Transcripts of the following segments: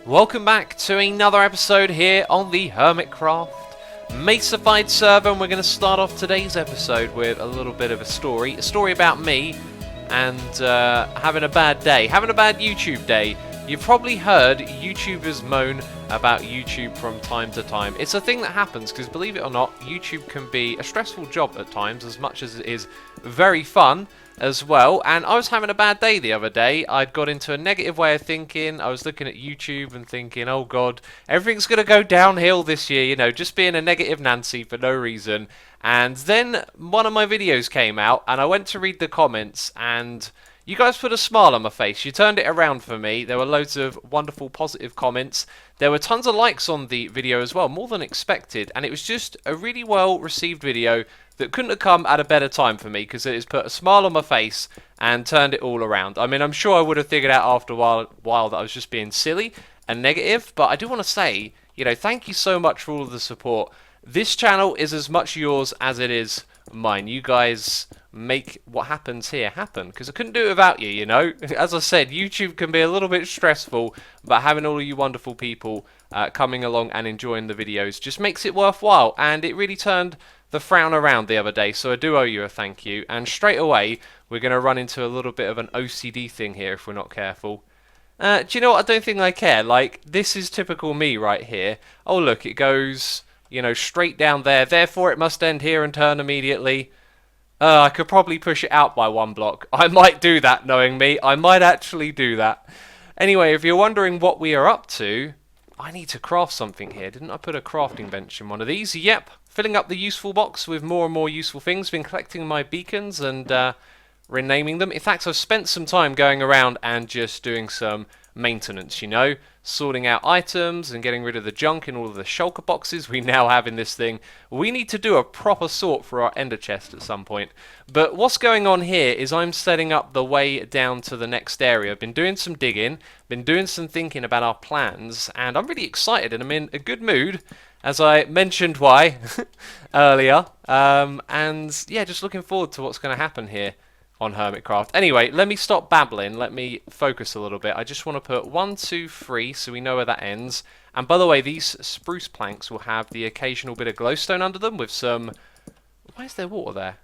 Welcome back to another episode here on the Hermitcraft Mesified server, and we're going to start off today's episode with a little bit of a story about me and having a bad day, having a bad YouTube day. You've probably heard YouTubers moan about YouTube from time to time. It's a thing that happens because, believe it or not, YouTube can be a stressful job at times as much as it is very fun as well. And I was having a bad day the other day. I'd got into a negative way of thinking. I was looking at YouTube and thinking, oh god, everything's going to go downhill this year, you know, just being a negative Nancy for no reason. And then one of my videos came out and I went to read the comments, and you guys put a smile on my face. You turned it around for me. There were loads of wonderful positive comments. There were tons of likes on the video as well, more than expected. And it was just a really well received video that couldn't have come at a better time for me, because it has put a smile on my face and turned it all around. I mean, I'm sure I would have figured out after a while that I was just being silly and negative. But I do want to say, you know, thank you so much for all of the support. This channel is as much yours as it is mine. You guys make what happens here happen, because I couldn't do it without you, you know. As I said, YouTube can be a little bit stressful, but having all of you wonderful people coming along and enjoying the videos just makes it worthwhile, and it really turned the frown around the other day, so I do owe you a thank you. And straight away we're going to run into a little bit of an OCD thing here if we're not careful. Do you know what? I don't think I care. Like, this is typical me right here. Oh look, it goes, you know, straight down there, therefore it must end here and turn immediately. I could probably push it out by one block. I might do that, knowing me. I might actually do that. Anyway, if you're wondering what we are up to, I need to craft something here. Didn't I put a crafting bench in one of these? Yep, filling up the useful box with more and more useful things. Been collecting my beacons and renaming them. In fact, I've spent some time going around and just doing some maintenance, you know, sorting out items and getting rid of the junk in all of the shulker boxes we now have in this thing. We need to do a proper sort for our ender chest at some point. But what's going on here is I'm setting up the way down to the next area. I've been doing some digging, been doing some thinking about our plans, and I'm really excited and I'm in a good mood, as I mentioned why earlier. And yeah, just looking forward to what's going to happen here on Hermitcraft. Anyway, let me stop babbling. Let me focus a little bit. I just want to put 1, 2, 3 so we know where that ends. And by the way, these spruce planks will have the occasional bit of glowstone under them with some... Why is there water there?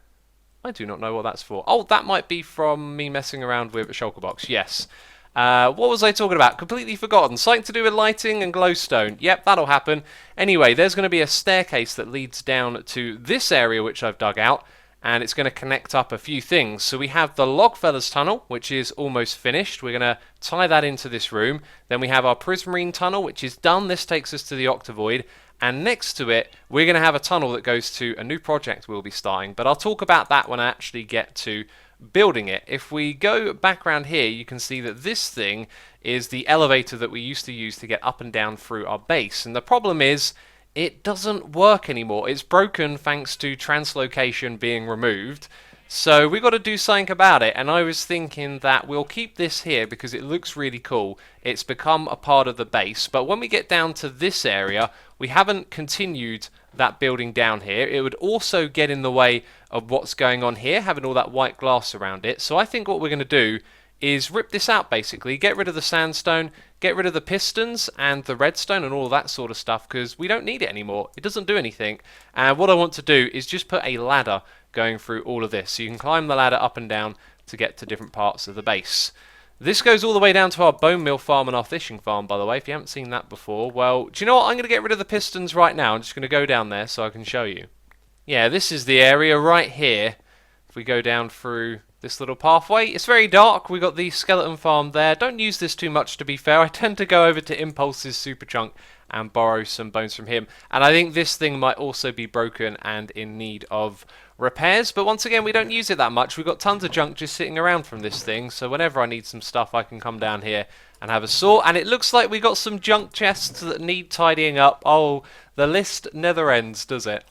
I do not know what that's for. Oh, that might be from me messing around with a shulker box. Yes. What was I talking about? Completely forgotten. Something to do with lighting and glowstone. Yep, that'll happen. Anyway, there's going to be a staircase that leads down to this area which I've dug out, and it's going to connect up a few things. So we have the Logfellas tunnel, which is almost finished. We're going to tie that into this room. Then we have our Prismarine tunnel, which is done. This takes us to the Octavoid. And next to it, we're going to have a tunnel that goes to a new project we'll be starting. But I'll talk about that when I actually get to building it. If we go back around here, you can see that this thing is the elevator that we used to use to get up and down through our base. And the problem is, it doesn't work anymore. It's broken thanks to translocation being removed. So we've got to do something about it. And I was thinking that we'll keep this here because it looks really cool. It's become a part of the base. But when we get down to this area, we haven't continued that building down here. It would also get in the way of what's going on here, having all that white glass around it. So I think what we're going to do is rip this out basically, get rid of the sandstone, get rid of the pistons and the redstone and all that sort of stuff, because we don't need it anymore. It doesn't do anything. And what I want to do is just put a ladder going through all of this, so you can climb the ladder up and down to get to different parts of the base. This goes all the way down to our bone meal farm and our fishing farm, by the way, if you haven't seen that before. Well, do you know what? I'm going to get rid of the pistons right now. I'm just going to go down there so I can show you. Yeah, this is the area right here. If we go down through this little pathway, it's very dark. We got the skeleton farm there. Don't use this too much, to be fair. I tend to go over to Impulse's super chunk and borrow some bones from him. And I think this thing might also be broken and in need of repairs. But once again, we don't use it that much. We've got tons of junk just sitting around from this thing. So whenever I need some stuff, I can come down here and have a sort. And it looks like we got some junk chests that need tidying up. Oh, the list never ends, does it?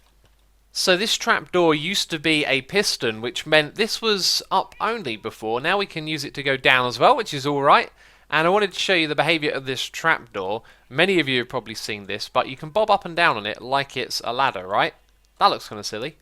So this trapdoor used to be a piston, which meant this was up only before. Now we can use it to go down as well, which is alright. And I wanted to show you the behaviour of this trapdoor. Many of you have probably seen this, but you can bob up and down on it like it's a ladder, right? That looks kind of silly.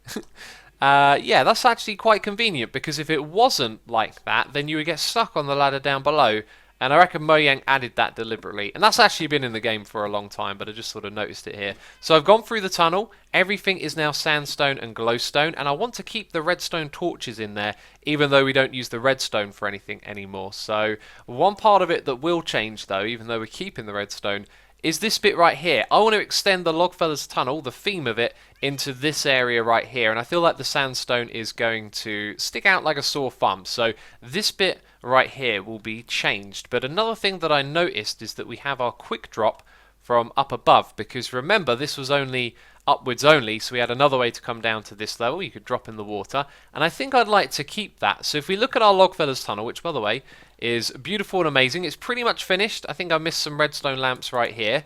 Yeah, that's actually quite convenient, because if it wasn't like that, then you would get stuck on the ladder down below And I reckon Mojang added that deliberately. And that's actually been in the game for a long time, but I just sort of noticed it here. So I've gone through the tunnel. Everything is now sandstone and glowstone. And I want to keep the redstone torches in there, even though we don't use the redstone for anything anymore. So one part of it that will change, though, even though we're keeping the redstone, is this bit right here. I want to extend the Logfellas tunnel, the theme of it, into this area right here. And I feel like the sandstone is going to stick out like a sore thumb. So this bit right here will be changed. But another thing that I noticed is that we have our quick drop from up above, because remember, this was only upwards only, so we had another way to come down to this level. You could drop in the water, and I think I'd like to keep that. So if we look at our Logfellas tunnel, which by the way is beautiful and amazing, it's pretty much finished. I think I missed some redstone lamps right here,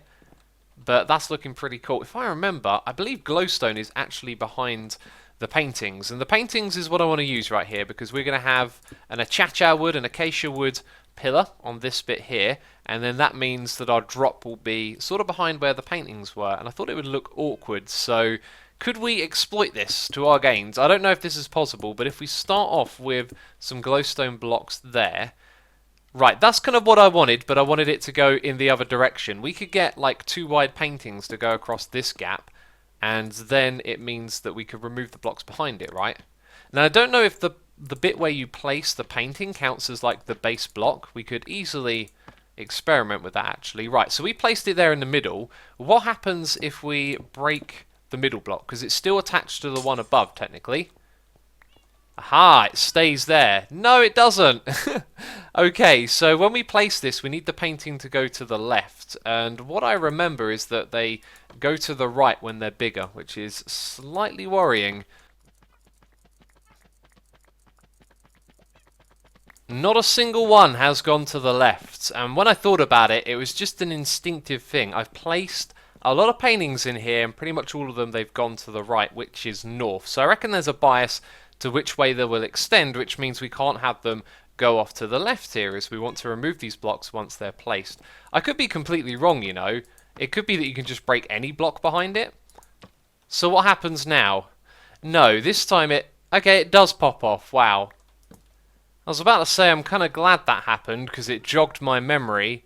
but that's looking pretty cool. If I remember, I believe glowstone is actually behind the paintings, and the paintings is what I want to use right here, because we're going to have an acacia wood and acacia wood pillar on this bit here, and then that means that our drop will be sort of behind where the paintings were, and I thought it would look awkward. So could we exploit this to our gains? I don't know if this is possible, but if we start off with some glowstone blocks there, right, that's kind of what I wanted, but I wanted it to go in the other direction. We could get like 2 wide paintings to go across this gap, and then it means that we could remove the blocks behind it, right? Now I don't know if the bit where you place the painting counts as like the base block. We could easily experiment with that actually. Right, so we placed it there in the middle. What happens if we break the middle block? Because it's still attached to the one above technically. Aha, it stays there. No, it doesn't. Okay, so when we place this, we need the painting to go to the left. And what I remember is that they go to the right when they're bigger, which is slightly worrying. Not a single one has gone to the left, and when I thought about it, it was just an instinctive thing. I've placed a lot of paintings in here, and pretty much all of them they've gone to the right, which is north. So I reckon there's a bias to which way they will extend, which means we can't have them go off to the left here, as we want to remove these blocks once they're placed. I could be completely wrong, you know. It could be that you can just break any block behind it. So what happens now? No, this time okay, it does pop off. Wow. I was about to say I'm kind of glad that happened because it jogged my memory,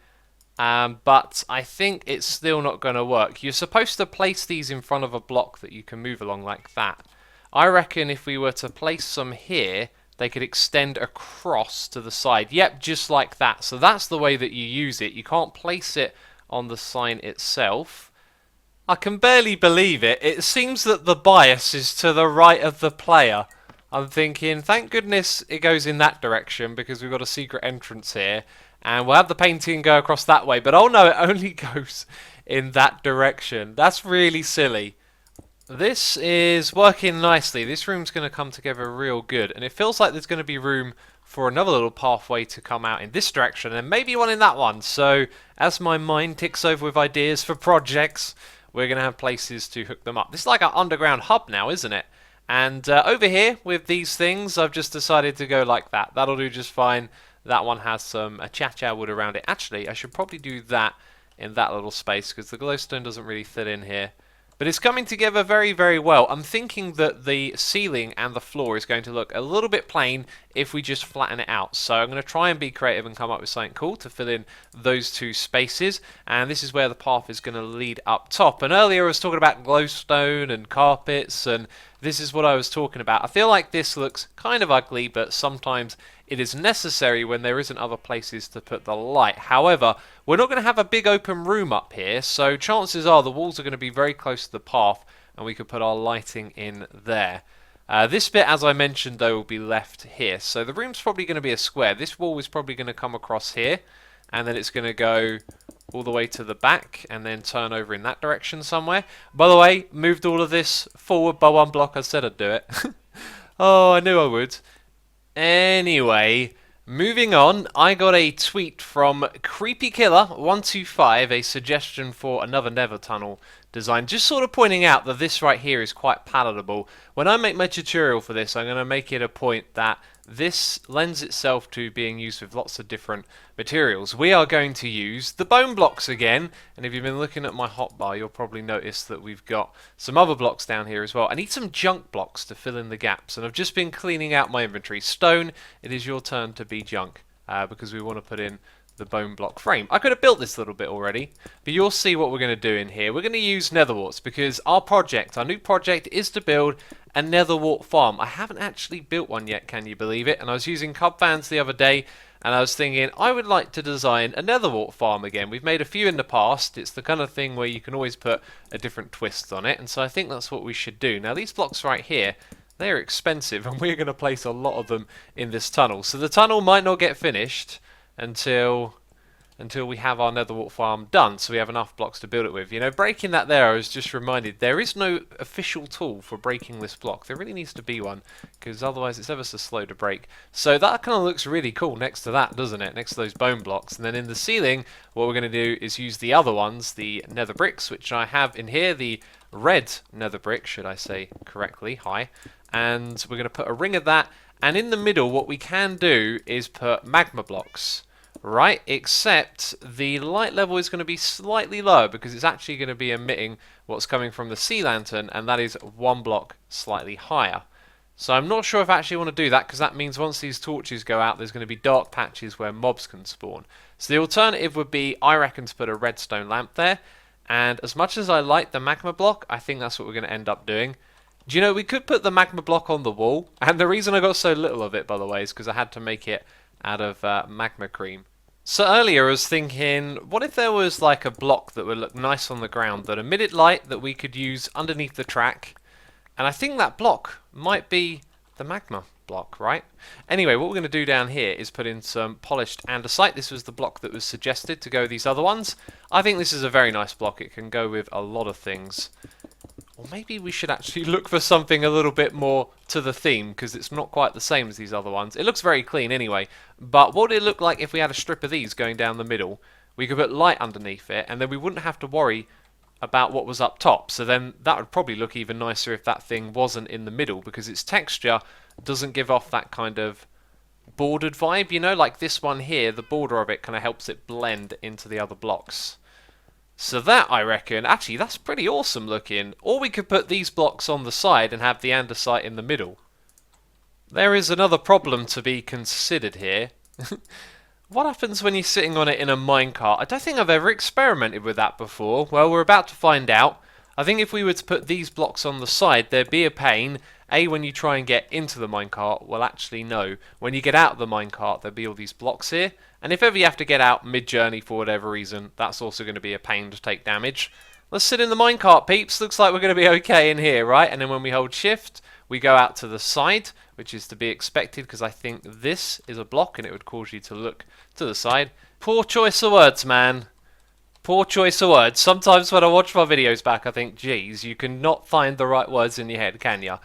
but I think it's still not going to work. You're supposed to place these in front of a block that you can move along like that. I reckon if we were to place some here, they could extend across to the side. Yep, just like that. So that's the way that you use it. You can't place it on the sign itself. I can barely believe it. It seems that the bias is to the right of the player. I'm thinking, thank goodness it goes in that direction because we've got a secret entrance here. And we'll have the painting go across that way. But oh no, it only goes in that direction. That's really silly. This is working nicely. This room's going to come together real good. And it feels like there's going to be room for another little pathway to come out in this direction. And maybe one in that one. So as my mind ticks over with ideas for projects, we're going to have places to hook them up. This is like our underground hub now, isn't it? And over here, with these things, I've just decided to go like that. That'll do just fine. That one has some acacia wood around it. Actually, I should probably do that in that little space, because the glowstone doesn't really fit in here. But it's coming together very, very well. I'm thinking that the ceiling and the floor is going to look a little bit plain if we just flatten it out. So I'm going to try and be creative and come up with something cool to fill in those 2 spaces. And this is where the path is going to lead up top. And earlier I was talking about glowstone and carpets, and this is what I was talking about. I feel like this looks kind of ugly, but sometimes it is necessary when there isn't other places to put the light. However, we're not going to have a big open room up here, so chances are the walls are going to be very close to the path, and we could put our lighting in there. This bit, as I mentioned, though, will be left here. So the room's probably going to be a square. This wall is probably going to come across here, and then it's going to go all the way to the back, and then turn over in that direction somewhere. By the way, moved all of this forward by 1 block. I said I'd do it. Oh, I knew I would. Anyway, moving on, I got a tweet from CreepyKiller125, a suggestion for another Nether tunnel design, just sort of pointing out that this right here is quite palatable. When I make my tutorial for this, I'm going to make it a point that this lends itself to being used with lots of different materials. We are going to use the bone blocks again, and if you've been looking at my hotbar, you'll probably notice that we've got some other blocks down here as well. I need some junk blocks to fill in the gaps, and I've just been cleaning out my inventory. Stone, it is your turn to be junk, because we want to put in the bone block frame. I could have built this little bit already, but you'll see what we're going to do in here. We're going to use nether warts because our new project is to build a nether wart farm. I haven't actually built one yet, can you believe it? And I was using cub fans the other day, and I was thinking I would like to design a nether wart farm again. We've made a few in the past. It's the kind of thing where you can always put a different twist on it, and so I think that's what we should do. Now these blocks right here, they're expensive, and we're going to place a lot of them in this tunnel. So the tunnel might not get finished until we have our nether wart farm done, so we have enough blocks to build it with. You know, breaking that there, I was just reminded, there is no official tool for breaking this block. There really needs to be one, because otherwise it's ever so slow to break. So that kind of looks really cool next to that, doesn't it? Next to those bone blocks. And then in the ceiling, what we're going to do is use the other ones, the nether bricks, which I have in here, the red nether brick, should I say correctly, hi. And we're going to put a ring of that, and in the middle what we can do is put magma blocks, right? Except the light level is going to be slightly lower because it's actually going to be emitting what's coming from the sea lantern, and that is one block slightly higher. So I'm not sure if I actually want to do that, because that means once these torches go out there's going to be dark patches where mobs can spawn. So the alternative would be, I reckon, to put a redstone lamp there, and as much as I like the magma block, I think that's what we're going to end up doing. Do you know, we could put the magma block on the wall, and the reason I got so little of it, by the way, is because I had to make it out of magma cream. So earlier I was thinking, what if there was like a block that would look nice on the ground that emitted light that we could use underneath the track, and I think that block might be the magma block, right? Anyway, what we're going to do down here is put in some polished andesite. This was the block that was suggested to go with these other ones. I think this is a very nice block. It can go with a lot of things. Or maybe we should actually look for something a little bit more to the theme, because it's not quite the same as these other ones. It looks very clean anyway, but what would it look like if we had a strip of these going down the middle? We could put light underneath it, and then we wouldn't have to worry about what was up top. So then that would probably look even nicer if that thing wasn't in the middle, because its texture doesn't give off that kind of bordered vibe, you know, like this one here, the border of it kind of helps it blend into the other blocks. So that, I reckon, actually that's pretty awesome looking. Or we could put these blocks on the side and have the andesite in the middle. There is another problem to be considered here. What happens when you're sitting on it in a minecart? I don't think I've ever experimented with that before. Well, we're about to find out. I think if we were to put these blocks on the side, there'd be a pain. A, when you try and get into the minecart, well actually no. When you get out of the minecart, there'll be all these blocks here. And if ever you have to get out mid-journey for whatever reason, that's also going to be a pain to take damage. Let's sit in the minecart, peeps. Looks like we're going to be okay in here, right? And then when we hold shift, we go out to the side, which is to be expected, because I think this is a block and it would cause you to look to the side. Poor choice of words, man. Poor choice of words. Sometimes when I watch my videos back, I think, geez, you cannot find the right words in your head, can you?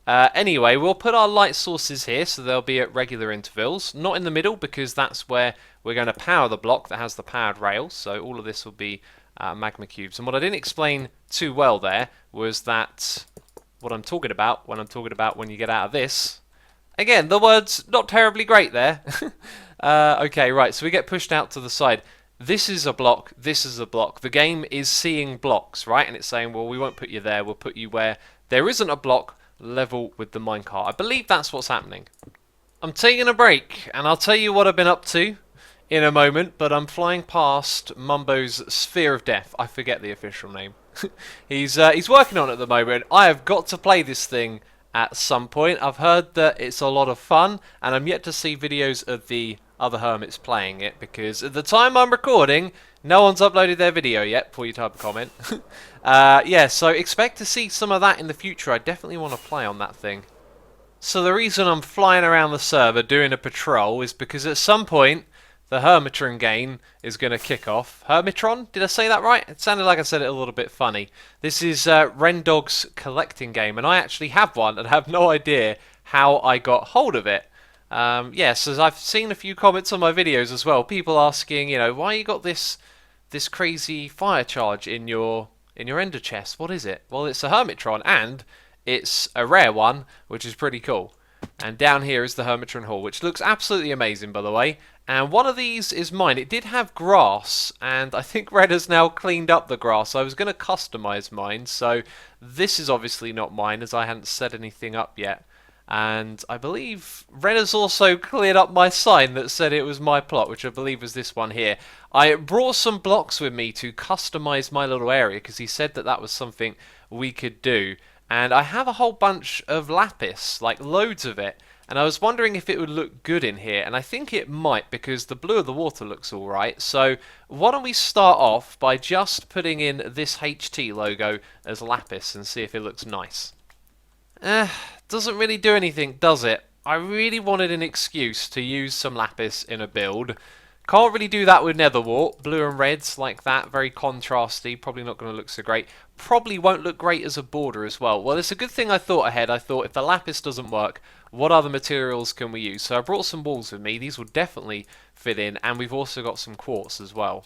Anyway, we'll put our light sources here, so they'll be at regular intervals. Not in the middle, because that's where we're going to power the block that has the powered rails. So all of this will be magma cubes. And what I didn't explain too well there was that what I'm talking about when you get out of this. Again, the word's not terribly great there. Okay, right, so we get pushed out to the side. This is a block, this is a block. The game is seeing blocks, right? And it's saying, well, we won't put you there, we'll put you where there isn't a block level with the minecart. I believe that's what's happening. I'm taking a break, and I'll tell you what I've been up to in a moment, but I'm flying past Mumbo's Sphere of Death. I forget the official name. He's working on it at the moment. I have got to play this thing at some point. I've heard that it's a lot of fun, and I'm yet to see videos of the other hermits playing it, because at the time I'm recording, no one's uploaded their video yet before you type a comment. Yeah, so expect to see some of that in the future. I definitely want to play on that thing. So the reason I'm flying around the server doing a patrol is because at some point the Hermitron game is going to kick off. Hermitron? Did I say that right? It sounded like I said it a little bit funny. This is Rendog's collecting game, and I actually have one and have no idea how I got hold of it. Yes, as I've seen a few comments on my videos as well, people asking, you know, why you got this crazy fire charge in your ender chest? What is it? Well, it's a Hermitron, and it's a rare one, which is pretty cool. And down here is the Hermitron Hall, which looks absolutely amazing, by the way. And one of these is mine. It did have grass, and I think Red has now cleaned up the grass. I was going to customize mine, so this is obviously not mine, as I hadn't set anything up yet. And I believe Ren has also cleared up my sign that said it was my plot, which I believe was this one here. I brought some blocks with me to customize my little area because he said that that was something we could do. And I have a whole bunch of lapis, like loads of it. And I was wondering if it would look good in here, and I think it might because the blue of the water looks alright. So why don't we start off by just putting in this HT logo as lapis and see if it looks nice. Doesn't really do anything, does it? I really wanted an excuse to use some lapis in a build. Can't really do that with nether wart. Blue and reds like that, very contrasty. Probably not going to look so great. Probably won't look great as a border as well. Well, it's a good thing I thought ahead. I thought if the lapis doesn't work, what other materials can we use? So I brought some walls with me. These will definitely fit in. And we've also got some quartz as well.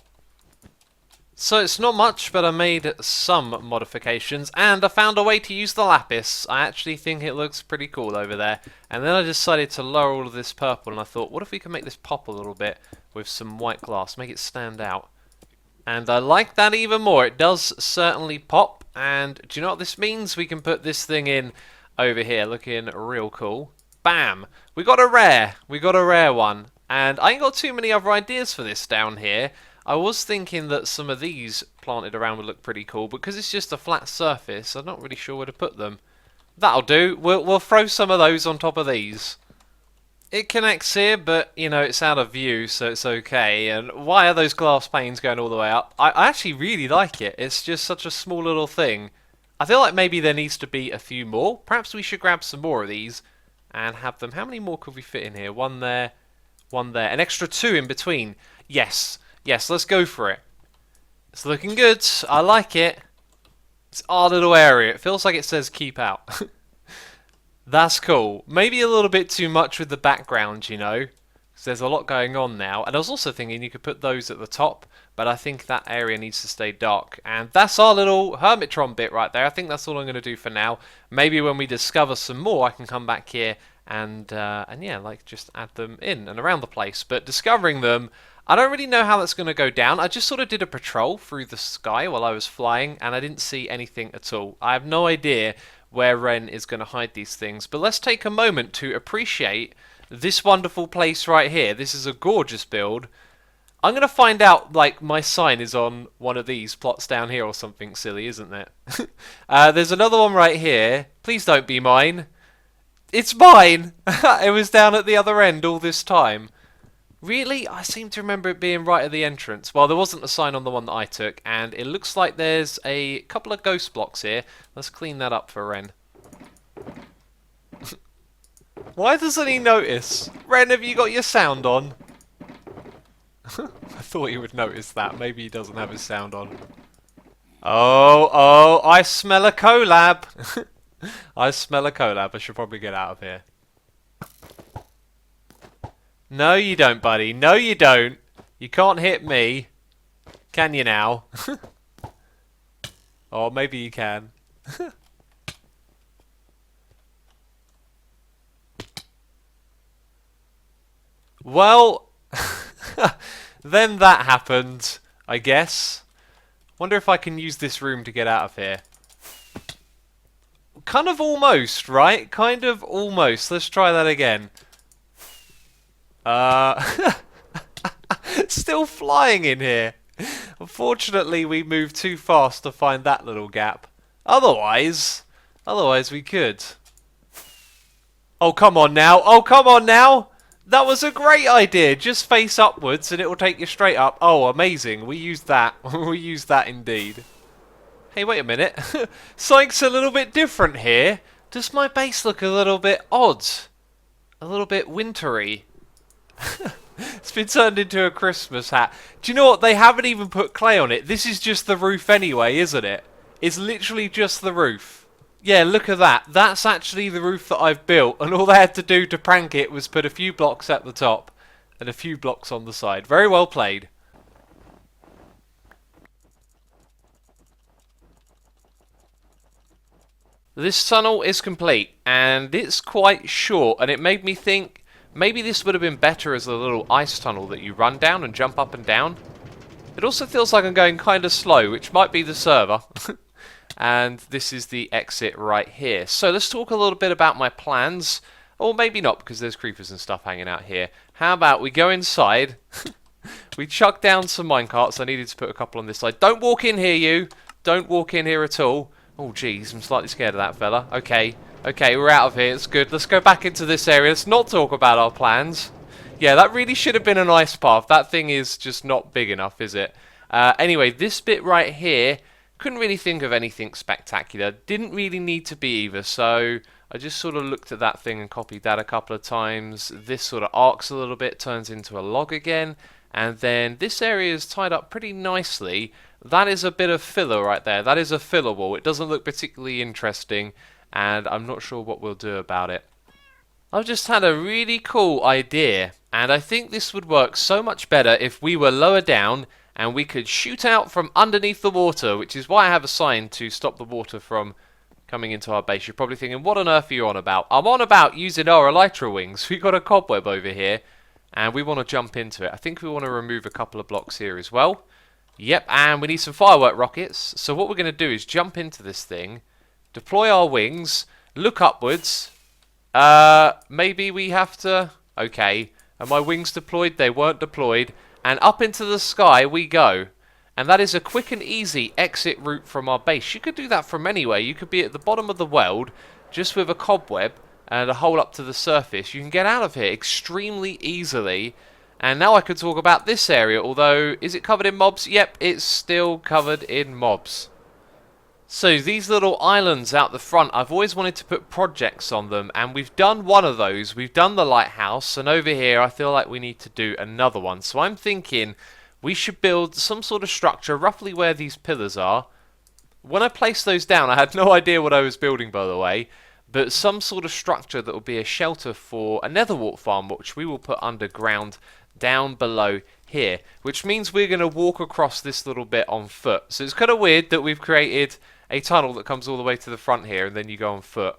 So it's not much, but I made some modifications, and I found a way to use the lapis. I actually think it looks pretty cool over there. And then I decided to lower all of this purple, and I thought, what if we can make this pop a little bit with some white glass, make it stand out. And I like that even more. It does certainly pop, and do you know what this means? We can put this thing in over here, looking real cool. Bam! We got a rare one, and I ain't got too many other ideas for this down here. I was thinking that some of these planted around would look pretty cool, but because it's just a flat surface, I'm not really sure where to put them. That'll do. We'll throw some of those on top of these. It connects here, but, you know, it's out of view, so it's okay. And why are those glass panes going all the way up? I actually really like it. It's just such a small little thing. I feel like maybe there needs to be a few more. Perhaps we should grab some more of these and have them. How many more could we fit in here? One there, one there. An extra two in between. Yes. Yes, let's go for it. It's looking good. I like it. It's our little area. It feels like it says keep out. That's cool. Maybe a little bit too much with the background, you know. Because there's a lot going on now. And I was also thinking you could put those at the top. But I think that area needs to stay dark. And that's our little Hermitron bit right there. I think that's all I'm going to do for now. Maybe when we discover some more, I can come back here and yeah, like just add them in and around the place. But discovering them, I don't really know how that's going to go down. I just sort of did a patrol through the sky while I was flying, and I didn't see anything at all. I have no idea where Ren is going to hide these things, but let's take a moment to appreciate this wonderful place right here. This is a gorgeous build. I'm going to find out, like, my sign is on one of these plots down here or something silly, isn't it? There's another one right here. Please don't be mine. It's mine! It was down at the other end all this time. Really? I seem to remember it being right at the entrance. Well, there wasn't a sign on the one that I took, and it looks like there's a couple of ghost blocks here. Let's clean that up for Ren. Why doesn't he notice? Ren, have you got your sound on? I thought he would notice that. Maybe he doesn't have his sound on. Oh, I smell a collab. I smell a collab. I should probably get out of here. No, you don't, buddy. No, you don't. You can't hit me. Can you now? Or maybe you can. Well, then that happened, I guess. Wonder if I can use this room to get out of here. Kind of almost, right? Kind of almost. Let's try that again. Still flying in here. Unfortunately, we moved too fast to find that little gap. Otherwise we could. Oh, come on now. Oh, come on now. That was a great idea. Just face upwards and it will take you straight up. Oh, amazing. We used that. We used that indeed. Hey, wait a minute. Something's a little bit different here. Does my base look a little bit odd? A little bit wintry? It's been turned into a Christmas hat. Do you know what? They haven't even put clay on it. This is just the roof anyway, isn't it? It's literally just the roof. Yeah, look at that. That's actually the roof that I've built, and all they had to do to prank it was put a few blocks at the top and a few blocks on the side. Very well played. This tunnel is complete, and it's quite short, and it made me think maybe this would have been better as a little ice tunnel that you run down and jump up and down. It also feels like I'm going kind of slow, which might be the server. And this is the exit right here. So let's talk a little bit about my plans. Or maybe not, because there's creepers and stuff hanging out here. How about we go inside, we chuck down some minecarts. I needed to put a couple on this side. Don't walk in here, you! Don't walk in here at all. Oh, jeez, I'm slightly scared of that fella. Okay, okay, we're out of here. It's good. Let's go back into this area. Let's not talk about our plans. Yeah, that really should have been a nice path. That thing is just not big enough, is it? Anyway, this bit right here, couldn't really think of anything spectacular. Didn't really need to be either, so I just sort of looked at that thing and copied that a couple of times. This sort of arcs a little bit, turns into a log again. And then this area is tied up pretty nicely. That is a bit of filler right there. That is a filler wall. It doesn't look particularly interesting, and I'm not sure what we'll do about it. I've just had a really cool idea, and I think this would work so much better if we were lower down and we could shoot out from underneath the water, which is why I have a sign to stop the water from coming into our base. You're probably thinking, what on earth are you on about? I'm on about using our elytra wings. We've got a cobweb over here, and we want to jump into it. I think we want to remove a couple of blocks here as well. Yep, and we need some firework rockets. So what we're going to do is jump into this thing, deploy our wings, look upwards. Maybe we have to... Okay, are my wings deployed? They weren't deployed. And up into the sky we go. And that is a quick and easy exit route from our base. You could do that from anywhere. You could be at the bottom of the world, just with a cobweb and a hole up to the surface. You can get out of here extremely easily. And now I could talk about this area, although, is it covered in mobs? Yep, it's still covered in mobs. So these little islands out the front, I've always wanted to put projects on them, and we've done one of those. We've done the lighthouse, and over here I feel like we need to do another one. So I'm thinking we should build some sort of structure roughly where these pillars are. When I placed those down, I had no idea what I was building, by the way, but some sort of structure that will be a shelter for a nether wart farm, which we will put underground down below here, which means we're going to walk across this little bit on foot. So it's kind of weird that we've created a tunnel that comes all the way to the front here and then you go on foot.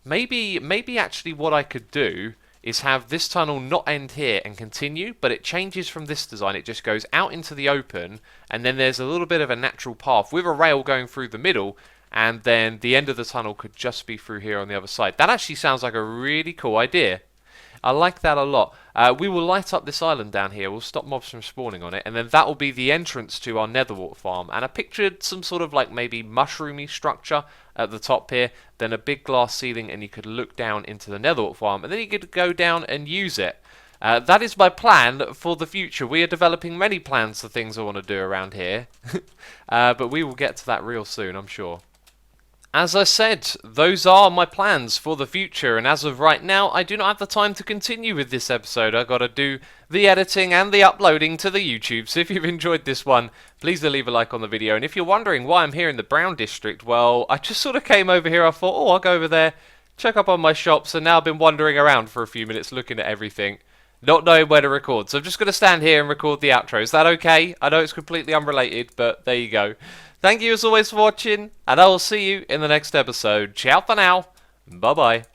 Maybe actually what I could do is have this tunnel not end here and continue, but it changes from this design. It just goes out into the open, and then there's a little bit of a natural path with a rail going through the middle, and then the end of the tunnel could just be through here on the other side. That actually sounds like a really cool idea. I like that a lot. We will light up this island down here. We'll stop mobs from spawning on it, and then that will be the entrance to our nether wart farm. And I pictured some sort of like maybe mushroomy structure at the top here, then a big glass ceiling, and you could look down into the nether wart farm, and then you could go down and use it. That is my plan for the future. We are developing many plans for things I want to do around here, but we will get to that real soon, I'm sure. As I said, those are my plans for the future, and as of right now, I do not have the time to continue with this episode. I've got to do the editing and the uploading to the YouTube, so if you've enjoyed this one, please do leave a like on the video. And if you're wondering why I'm here in the Brown District, well, I just sort of came over here. I thought, oh, I'll go over there, check up on my shops, and now I've been wandering around for a few minutes looking at everything, not knowing where to record. So I'm just going to stand here and record the outro. Is that okay? I know it's completely unrelated, but there you go. Thank you as always for watching, and I will see you in the next episode. Ciao for now. Bye-bye.